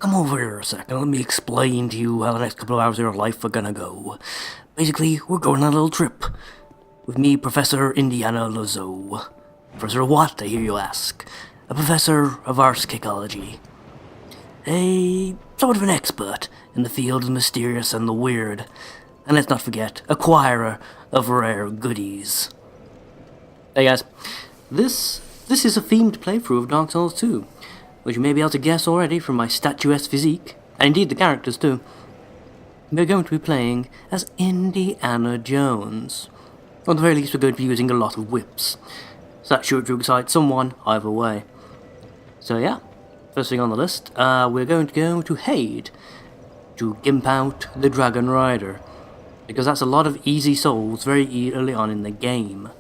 come over here a second. Let me explain to you how the next couple of hours of your life are gonna go. Basically, we're going on a little trip. With me, Professor Indiana Lazo. Professor what, I hear you ask? A professor of archaeology. Somewhat of an expert in the field of the mysterious and the weird. And let's not forget, acquirer of rare goodies. Hey guys, this is a themed playthrough of Dark Souls 2, which you may be able to guess already from my statuesque physique, and indeed the characters too. We're going to be playing as Indiana Jones. Or at the very least, we're going to be using a lot of whips. So that sure to excite someone either way. So yeah, first thing on the list, we're going to go to Haid to gimp out the Dragon Rider, because that's a lot of easy souls very early on in the game.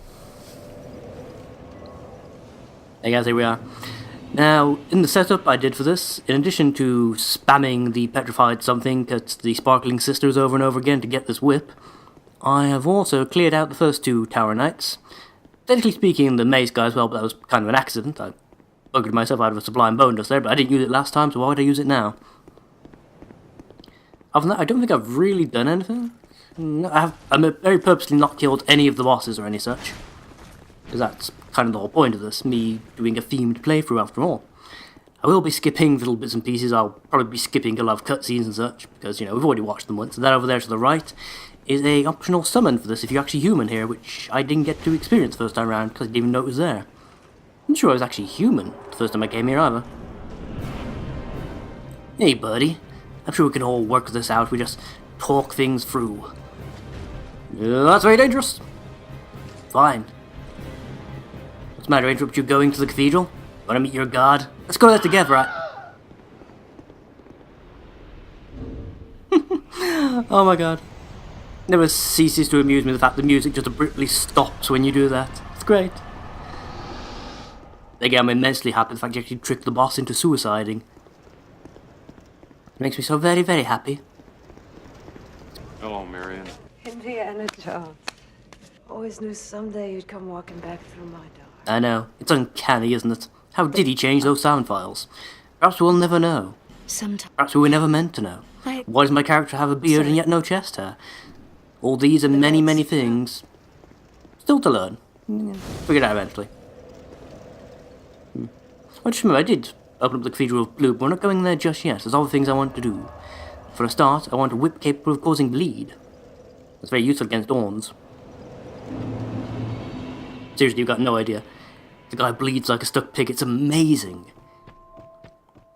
Hey guys, here we are. Now, in the setup I did for this, in addition to spamming the petrified something at the Sparkling Sisters over and over again to get this whip, I have also cleared out the first two Tower Knights. Technically speaking, the Mace guy as well, but that was kind of an accident. I buggered myself out of a sublime bonus there, but I didn't use it last time, so why would I use it now? Other than that, I don't think I've really done anything. I'm very purposely not killed any of the bosses or any such. Because that's kind of the whole point of this, me doing a themed playthrough after all. I will be skipping little bits and pieces. I'll probably be skipping a lot of cutscenes and such, because, you know, we've already watched them once. And that over there to the right is a optional summon for this if you're actually human here, which I didn't get to experience the first time around, because I didn't even know it was there. I'm sure I was actually human the first time I came here either. Hey buddy, I'm sure we can all work this out, we just talk things through. That's very dangerous. Fine. What's the matter, interrupt you going to the cathedral? Want to meet your god? Let's go there together, right? Oh my god. Never ceases to amuse me the fact the music just abruptly stops when you do that. It's great. Again, I'm immensely happy the fact you actually tricked the boss into suiciding. It makes me so very, very happy. Hello, Marion. Indiana Jones. Always knew someday you'd come walking back through my door. I know. It's uncanny, isn't it? How did he change those sound files? Perhaps we'll never know. Sometimes. Perhaps we were never meant to know. Why does my character have a beard and yet no chest hair? All these and many, many things. Still to learn. Figure it out eventually. I just remember I did open up the Cathedral of Blue, but we're not going there just yet. There's other things I want to do. For a start, I want a whip capable of causing bleed. That's very useful against Orns. Seriously, you've got no idea. The guy bleeds like a stuck pig, it's amazing.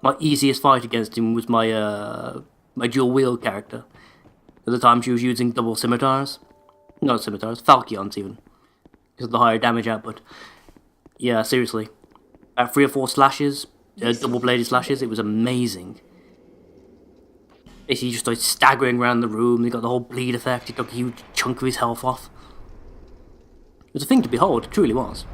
My easiest fight against him was my my dual wield character. At the time she was using double scimitars. Not scimitars, falchions even. Because of the higher damage output. Yeah, seriously. About 3 or 4 slashes, double-bladed slashes, it was amazing. Basically, he just started staggering around the room, he got the whole bleed effect, he took a huge chunk of his health off. It was a thing to behold, it truly was.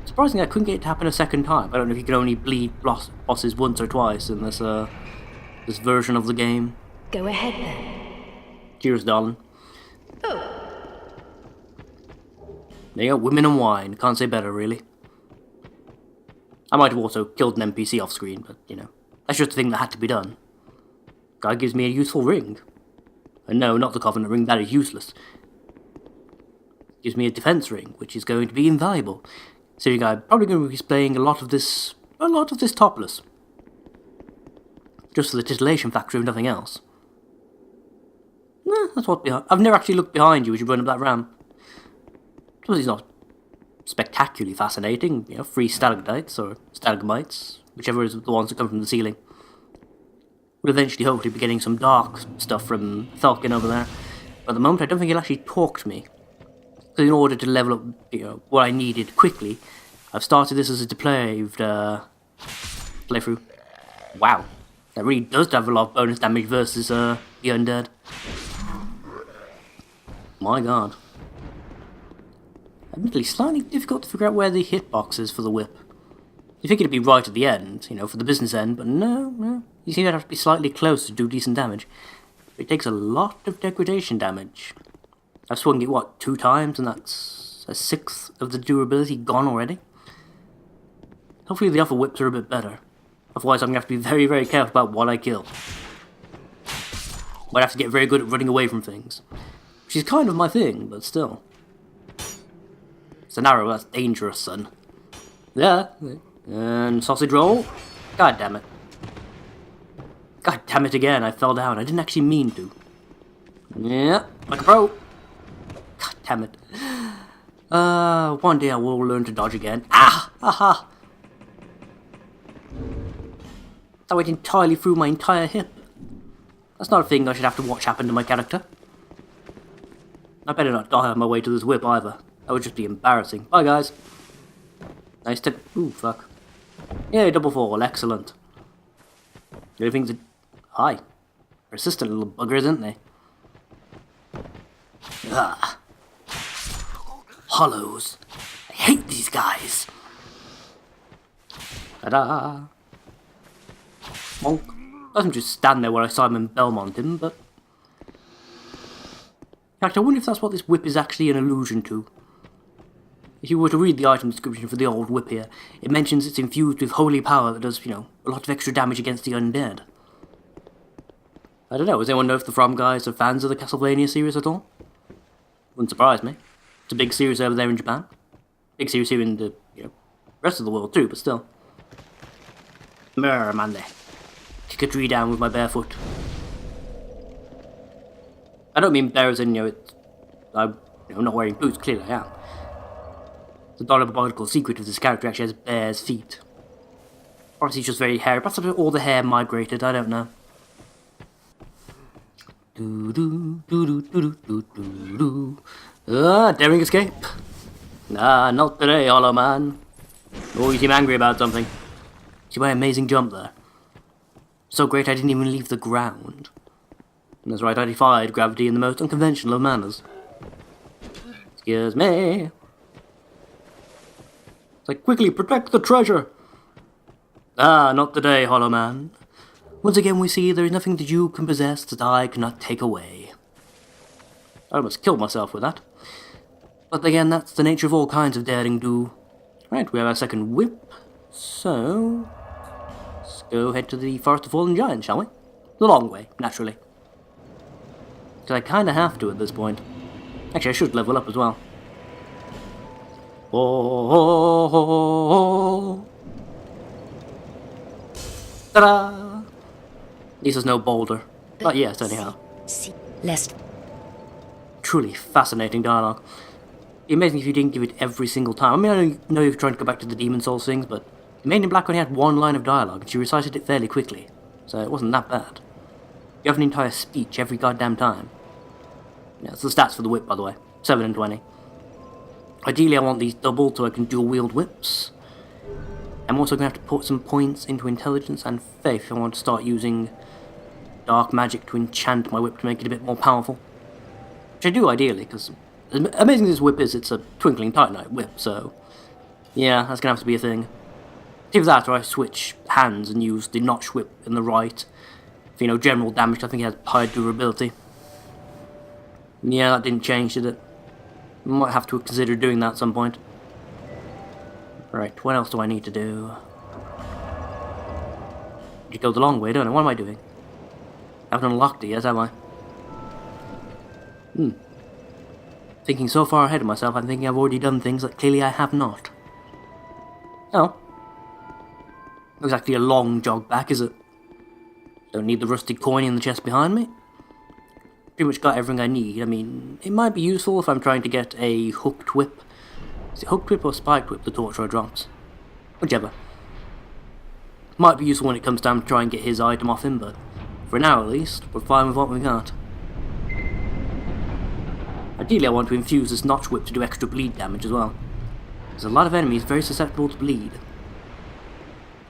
Surprisingly, I couldn't get it to happen a second time. I don't know if you can only bleed bosses once or twice in this this version of the game. Go ahead then. Cheers, darling. Oh. There you go, women and wine. Can't say better, really. I might have also killed an NPC off screen, but, you know, that's just a thing that had to be done. Guy gives me a useful ring. And no, not the Covenant ring, that is useless. Gives me a defense ring, which is going to be invaluable. So you guys probably going to be displaying a lot of this topless. Just for the titillation factor, if nothing else. Nah, that's what I've never actually looked behind you as you run up that ramp. Suppose he's not spectacularly fascinating, you know, 3 stalactites or stalagmites, whichever is the ones that come from the ceiling. We'll eventually hopefully be getting some dark stuff from Falcon over there. But at the moment I don't think he'll actually talk to me. So in order to level up, you know, what I needed quickly, I've started this as a depraved playthrough. Wow, that really does have a lot of bonus damage versus the undead. My god. Admittedly, slightly difficult to figure out where the hitbox is for the whip. You think it'd be right at the end, you know, for the business end, but no. You seem to have to be slightly close to do decent damage. It takes a lot of degradation damage. I've swung it, what, 2 times, and that's a 1/6 of the durability gone already? Hopefully the other whips are a bit better. Otherwise, I'm going to have to be very, very careful about what I kill. Might have to get very good at running away from things. Which is kind of my thing, but still. It's an arrow, that's dangerous, son. Yeah. And sausage roll. God damn it. God damn it again, I fell down. I didn't actually mean to. Yeah, like a pro. God damn it. One day I will learn to dodge again. Ah! Aha! That went entirely through my entire hip. That's not a thing I should have to watch happen to my character. I better not die on my way to this whip either. That would just be embarrassing. Bye, guys. Nice to... Ooh, fuck. Yeah, double fall. Excellent. Everything's... Hi. Persistent little buggers, isn't they? Ah. Hollows. I hate these guys. Ta-da. Monk. Doesn't just stand there where I Simon Belmont him, but... In fact, I wonder if that's what this whip is actually an allusion to. If you were to read the item description for the old whip here, it mentions it's infused with holy power that does, you know, a lot of extra damage against the undead. I don't know, does anyone know if the From guys are fans of the Castlevania series at all? Wouldn't surprise me. It's a big series over there in Japan. Big series here in the, you know, rest of the world too, but still. Murr, man, kick a tree down with my bare foot. I don't mean bare as in, you know, I'm not wearing boots, clearly I am. The diabolical secret of this character actually has bear's feet. Or he's just very hairy, perhaps all the hair migrated, I don't know. Daring escape. Nah, not today, Hollow Man. Oh, you seem angry about something. See my amazing jump there? So great I didn't even leave the ground. And that's right, I defied gravity in the most unconventional of manners. Excuse me. It's like, quickly, protect the treasure! Ah, not today, Hollow Man. Once again we see there is nothing that you can possess that I cannot take away. I almost killed myself with that. But again, that's the nature of all kinds of daring do. Right, we have our second whip. So... let's go head to the Forest of Fallen Giants, shall we? The long way, naturally. Because I kinda have to at this point. Actually, I should level up as well. Oh, ta-da! At least there's no boulder. Not yet, anyhow. Truly fascinating dialogue. It'd be amazing if you didn't give it every single time. I mean, I know you're trying to go back to the Demon Souls things, but the Maiden in Black only had one line of dialogue, and she recited it fairly quickly. So it wasn't that bad. You have an entire speech every goddamn time. Yeah, that's the stats for the whip, by the way. 7 and 20. Ideally, I want these doubled so I can dual-wield whips. I'm also going to have to put some points into intelligence and faith if I want to start using dark magic to enchant my whip to make it a bit more powerful. Which I do, ideally, because as amazing as this whip is, it's a twinkling titanite whip, so... yeah, that's going to have to be a thing. Either that, or I switch hands and use the notch whip in the right. For, you know, general damage, I think it has higher durability. Yeah, that didn't change, did it? Might have to consider doing that at some point. Right, what else do I need to do? You go the long way, don't I? What am I doing? I haven't unlocked it yet, have I? Thinking so far ahead of myself, I'm thinking I've already done things that clearly I have not. Oh. Not exactly a long jog back, is it? Don't need the rusty coin in the chest behind me. Pretty much got everything I need. I mean, it might be useful if I'm trying to get a hooked whip. Is it hooked whip or spiked whip the torturer drops? Whichever. Might be useful when it comes time to try and get his item off him, but for now at least, we're fine with what we got. Ideally I want to infuse this notch whip to do extra bleed damage as well. There's a lot of enemies very susceptible to bleed.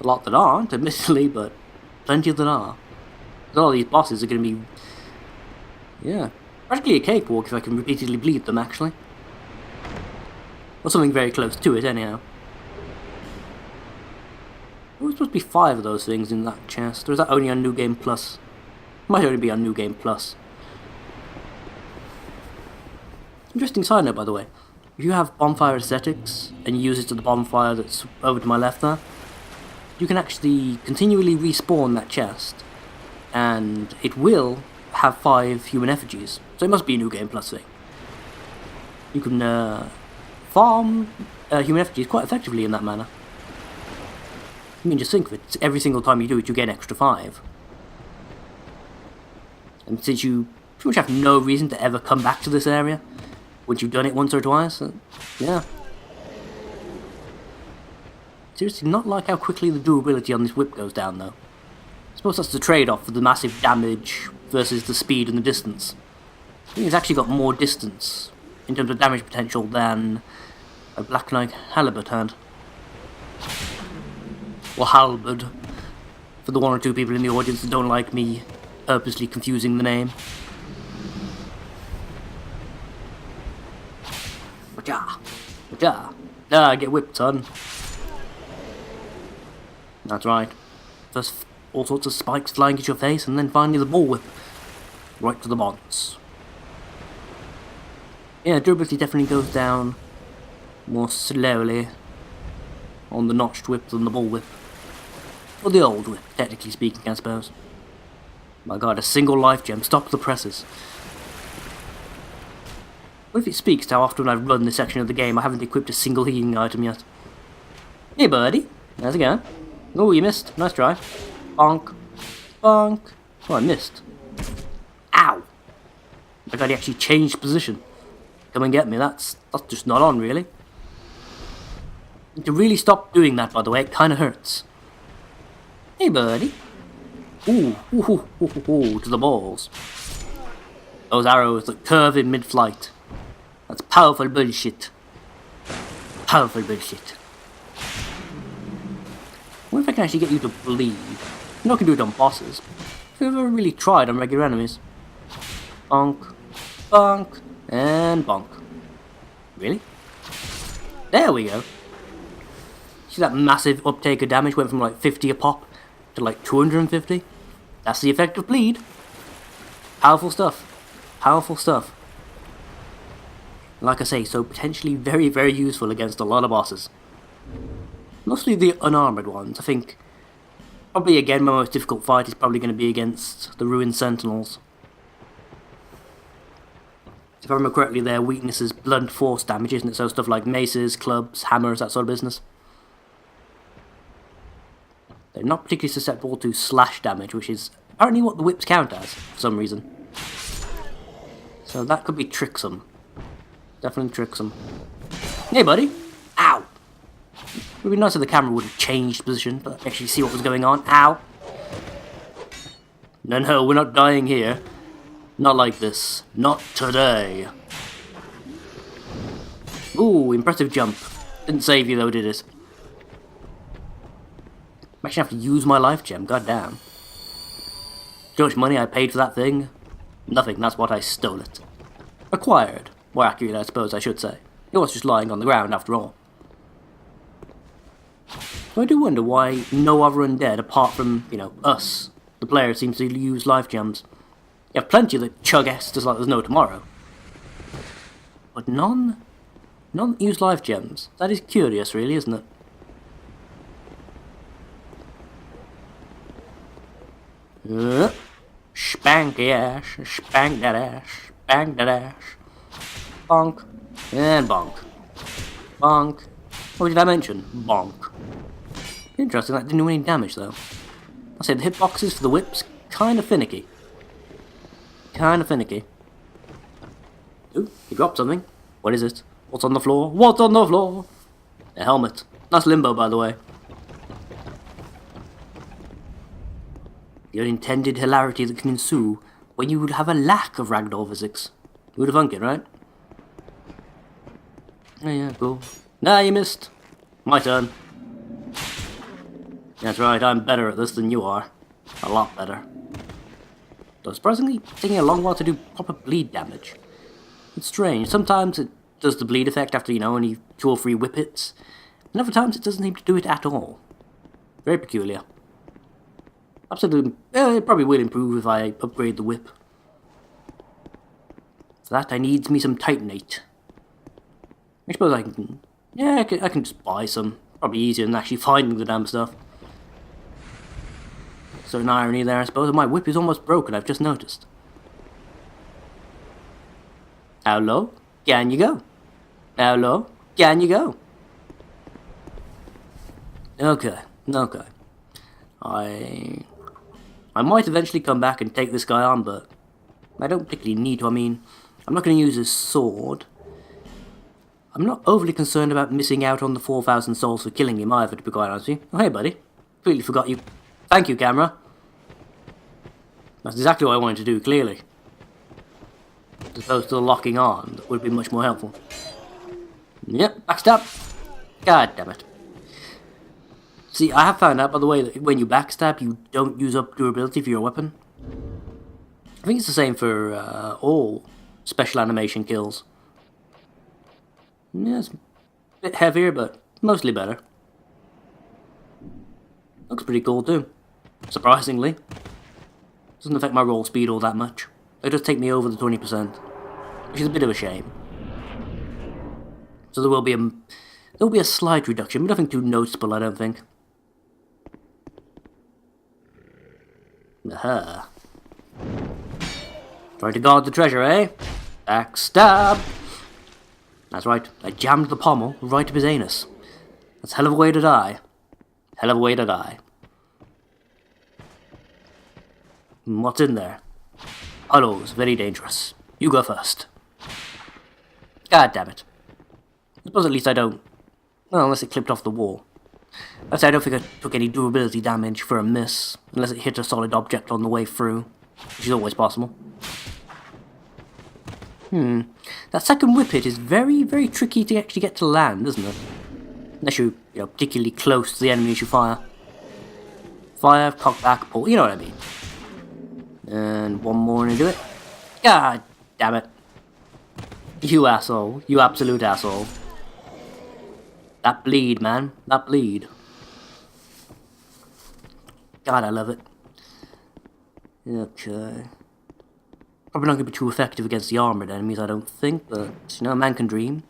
A lot that aren't, admittedly, but plenty that are. A lot of these bosses are going to be... yeah, practically a cakewalk if I can repeatedly bleed them, actually. Or something very close to it, anyhow. There was supposed to be 5 of those things in that chest, or is that only on New Game Plus? Might only be on New Game Plus. Interesting side note, by the way. If you have bonfire aesthetics, and you use it to the bonfire that's over to my left there, you can actually continually respawn that chest, and it will have 5 human effigies. So it must be a New Game Plus thing. You can farm human effigies quite effectively in that manner. I mean, just think of it. Every single time you do it, you get an extra 5. And since you pretty much have no reason to ever come back to this area, once you've done it once or twice, yeah. Seriously, not like how quickly the durability on this whip goes down, though. I suppose that's the trade-off for the massive damage versus the speed and the distance. I think it's actually got more distance in terms of damage potential than a Black Knight Halberd had. Or Halberd, for the 1 or 2 people in the audience that don't like me purposely confusing the name. Ah, get whipped, son. That's right. First, all sorts of spikes flying at your face, and then finally the bullwhip. Right to the bonds. Yeah, durability definitely goes down more slowly on the notched whip than the bullwhip. Or the old whip, technically speaking, I suppose. My god, a single life gem. Stop the presses. What if it speaks to how often I've run this section of the game I haven't equipped a single healing item yet? Hey buddy, how's it going? Oh, you missed. Nice try. Bonk. Bonk. Oh, I missed. Ow! My god, he actually changed position. Come and get me. That's just not on, really. And to really stop doing that, by the way, it kind of hurts. Hey buddy. Ooh, to the balls. Those arrows that curve in mid-flight. That's powerful bullshit. Powerful bullshit. What if I can actually get you to bleed? You know I can do it on bosses. Have you ever really tried on regular enemies? Bonk, bonk, and bonk. Really? There we go. See that massive uptake of damage went from like 50 a pop to like 250? That's the effect of bleed. Powerful stuff. Powerful stuff. Like I say, so potentially very, very useful against a lot of bosses. Mostly the unarmoured ones. I think probably again my most difficult fight is probably going to be against the Ruined Sentinels. If I remember correctly, their weakness is blunt force damage, isn't it? So stuff like maces, clubs, hammers, that sort of business. They're not particularly susceptible to slash damage, which is apparently what the whips count as, for some reason. So that could be tricksome. Definitely tricksome. Hey buddy! Ow! It would be nice if the camera would have changed position, but actually see what was going on. Ow! No, we're not dying here. Not like this. Not today. Ooh, impressive jump. Didn't save you though, did it? I'm actually have to use my life gem, goddamn. How much money I paid for that thing? Nothing, that's what I stole it. Acquired. More accurately, I suppose I should say. It was just lying on the ground after all. So I do wonder why no other undead apart from, us, the player, seems to use life gems. You have plenty that chug S just like there's no tomorrow. But none use life gems. That is curious, really, isn't it? Spank ass, spank that ass, spank that ass. Bonk, and bonk. Bonk. What did I mention? Bonk. Interesting, that didn't do any damage though. I said the hitboxes for the whips, kinda finicky. Kinda finicky. Ooh, he dropped something. What is it? What's on the floor? What's on the floor? A helmet. That's limbo, by the way. The unintended hilarity that can ensue when you would have a lack of ragdoll physics. You would have thunk it, right? Oh yeah, cool. Nah, you missed. My turn. That's right, I'm better at this than you are. A lot better. Though surprisingly, taking a long while to do proper bleed damage. It's strange. Sometimes it does the bleed effect after, only 2 or 3 whip hits. And other times it doesn't seem to do it at all. Very peculiar. Absolutely, it probably will improve if I upgrade the whip. For that I needs me some Titanate. I suppose I can... Yeah, I can just buy some. Probably easier than actually finding the damn stuff. Certain irony there, I suppose. My whip is almost broken, I've just noticed. How low can you go? How low can you go? Okay. I might eventually come back and take this guy on, but I don't particularly need to. I mean, I'm not going to use his sword. I'm not overly concerned about missing out on the 4,000 souls for killing him either, to be quite honest with you. Oh, hey, buddy. Completely forgot you. Thank you, camera. That's exactly what I wanted to do, clearly. As opposed to the locking on, that would be much more helpful. Yep, backstab. God damn it. See, I have found out, by the way, that when you backstab, you don't use up durability for your weapon. I think it's the same for all special animation kills. Yeah, it's a bit heavier, but mostly better. Looks pretty cool too, surprisingly. Doesn't affect my roll speed all that much. It does take me over the 20%, which is a bit of a shame. So there will be a slight reduction, but nothing too noticeable, I don't think. Aha. Trying to guard the treasure, eh? Backstab! That's right, I jammed the pommel right up his anus. That's a hell of a way to die. Hell of a way to die. What's in there? Hollows, very dangerous. You go first. God damn it. I suppose at least I don't... Well, unless it clipped off the wall. I'd say I don't think I took any durability damage for a miss, unless it hit a solid object on the way through, which is always possible. That second whip hit is very, very tricky to actually get to land, isn't it? Unless you're, particularly close to the enemy as you fire. Fire, cock back, pull, you know what I mean. And one more and do it. God damn it. You asshole. You absolute asshole. That bleed, man. That bleed. God, I love it. Okay. Probably not going to be too effective against the armored enemies, I don't think, but, man can dream.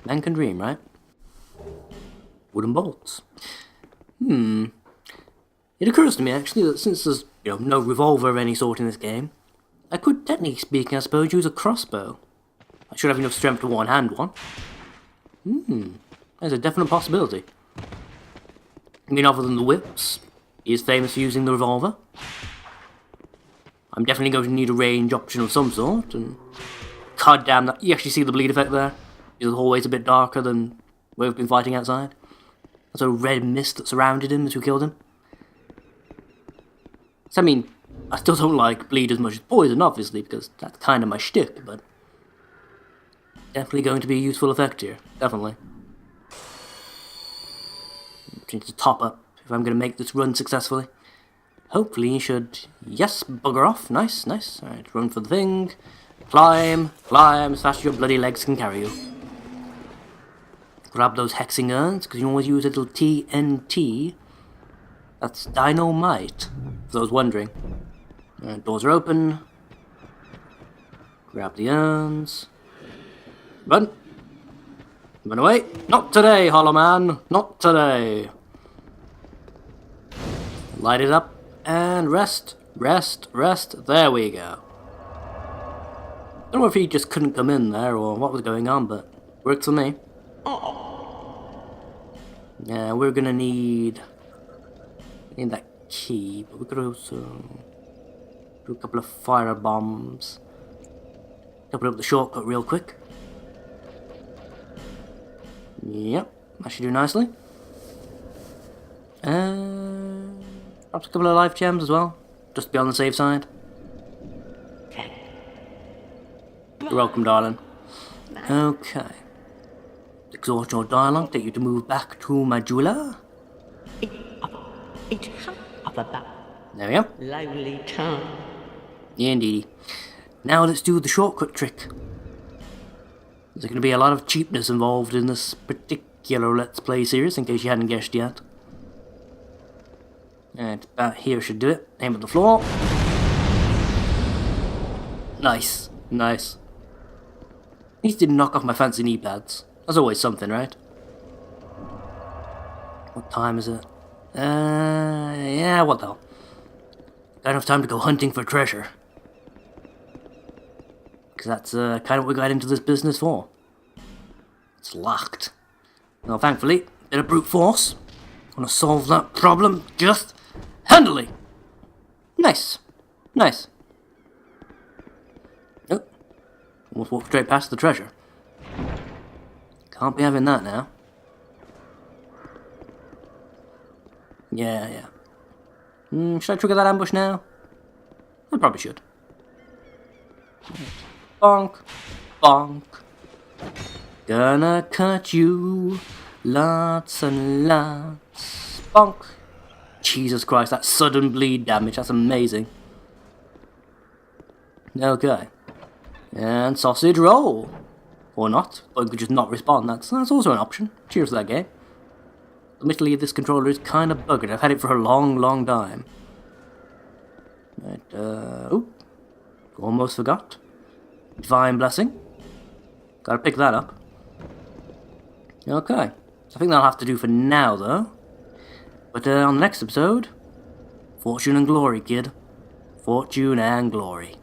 Man can dream, right? Wooden bolts. It occurs to me, actually, that since there's, no revolver of any sort in this game, I could, technically speaking, I suppose, use a crossbow. I should have enough strength to one-hand one. There's a definite possibility. I mean, other than the whips, he is famous for using the revolver. I'm definitely going to need a range option of some sort, and god damn that, you actually see the bleed effect there? It's always a bit darker than where we've been fighting outside. There's a red mist that surrounded him as we killed him. So, I mean, I still don't like bleed as much as poison, obviously, because that's kind of my shtick, but definitely going to be a useful effect here, definitely. Need to top up if I'm going to make this run successfully. Hopefully you should... Yes, bugger off. Nice, nice. Alright, run for the thing. Climb as fast as your bloody legs can carry you. Grab those hexing urns, because you can always use a little TNT. That's dynamite, for those wondering. Alright, doors are open. Grab the urns. Run. Run away. Not today, Hollow Man. Not today. Light it up. And rest, rest, rest. There we go. I don't know if he just couldn't come in there or what was going on, but worked for me. Yeah, we're gonna need that key, but we could also do a couple of fire bombs. Open up the shortcut real quick. Yep, that should do nicely. Perhaps a couple of life gems as well, just to be on the safe side. You're welcome, darling. Okay. Exhaust your dialogue, take you to move back to my jeweler. There we go. Lively time. Yeah, indeed. Now let's do the shortcut trick. There's going to be a lot of cheapness involved in this particular Let's Play series, in case you hadn't guessed yet. And about here should do it. Aim at the floor. Nice, nice. At least didn't knock off my fancy knee pads. That's always something, right? What time is it? Yeah, what the hell? got enough time to go hunting for treasure. Because that's kind of what we got into this business for. It's locked. Well, thankfully, bit of brute force. Gonna solve that problem just handily. Nice. Nice. Oh. Almost walked straight past the treasure. Can't be having that now. Yeah. Should I trigger that ambush now? I probably should. Bonk. Bonk. Gonna cut you lots and lots. Bonk. Jesus Christ, that sudden bleed damage, that's amazing. Okay. And sausage roll. Or not, or you could just not respond, that's also an option. Cheers to that game. Admittedly, this controller is kind of buggered. I've had it for a long time. Right, almost forgot. Divine Blessing. Gotta pick that up. Okay. I think that'll have to do for now, though. But on the next episode, Fortune and Glory, kid. Fortune and Glory.